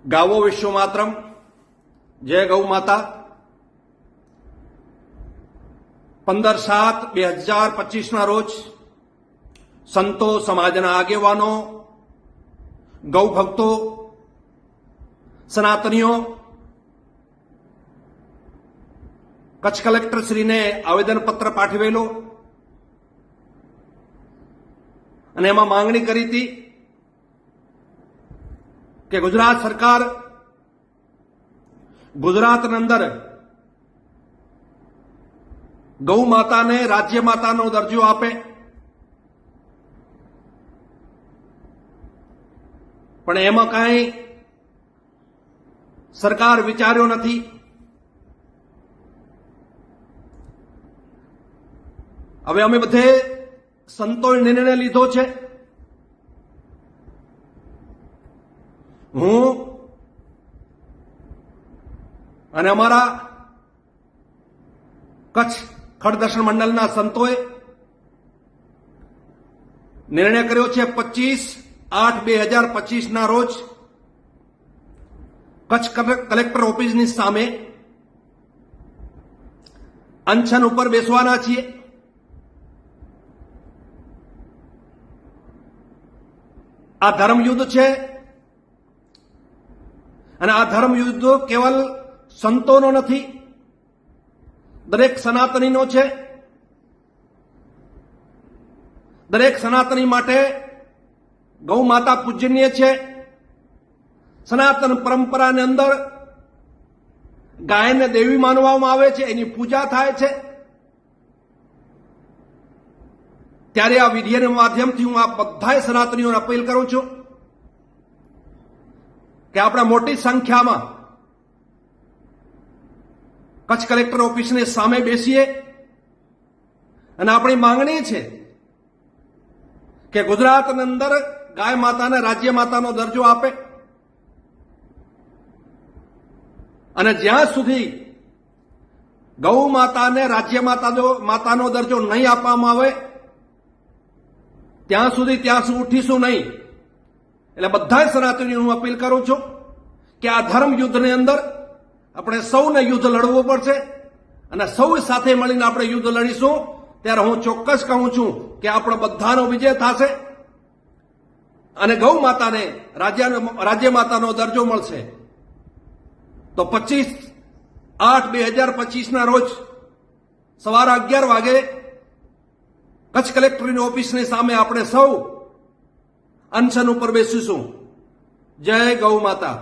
ગાવો વિશ્વમાતરમ, જય ગૌ માતા. 15/7/2025 રોજ સંતો, સમાજના આગેવાનો, ગૌ ભક્તો, સનાતનીઓ કચ્છ કલેક્ટરશ્રીને આવેદનપત્ર પાઠવેલો અને એમાં માંગણી કરી હતી કે ગુજરાત સરકાર ગુજરાતની અંદર ગૌ માતાને રાજ્ય માતાનો દરજ્જો આપે, પણ એમાં કાંઈ સરકાર વિચાર્યો નથી. હવે અમે બધે સંતોએ નિર્ણય લીધો છે. હું અને અમારા કચ્છ ખડદર્શન મંડળના સંતોએ નિર્ણય કર્યો છે 25/8/2025 રોજ કચ્છ કલેક્ટર ઓફિસની સામે અનશન ઉપર બેસવાના છીએ. આ ધર્મયુદ્ધ છે અને આ ધર્મયુદ્ધ કેવલ સંતોનો નથી, દરેક સનાતનીનો છે. દરેક સનાતની માટે ગૌ માતા પૂજનીય છે. સનાતન પરંપરાની અંદર ગાયને દેવી માનવામાં આવે છે, એની પૂજા થાય છે. ત્યારે આ વિધિના માધ્યમથી હું આ બધાય સનાતનીઓને અપીલ કરું છું કે આપણે મોટી સંખ્યામાં કચ્છ કલેક્ટર ઓફિસની સામે બેસીએ અને આપણી માંગણી છે કે ગુજરાતની અંદર ગાય માતાને રાજ્ય માતાનો દરજ્જો આપે અને જ્યાં સુધી ગૌ માતાને રાજ્ય માતાનો દરજ્જો નહીં આપવામાં આવે ત્યાં સુધી ઉઠીશું નહીં. એટલે બધા સનાતનીઓ હું અપીલ કરું છું કે આ ધર્મ યુદ્ધની અંદર આપણે સૌને યુદ્ધ લડવું પડશે અને સૌ સાથે મળીને આપણે યુદ્ધ લડીશું. ત્યારે હું ચોક્કસ કહું છું કે આપણો બધાનો વિજય થશે અને ગૌ માતાને રાજ્ય માતાનો દરજ્જો મળશે. તો 25/8/2025 રોજ સવારે 11 વાગે કચ્છ કલેક્ટરની ઓફિસની સામે આપણે સૌ અનશન ઉપર બેસીશું. જય ગૌ માતા.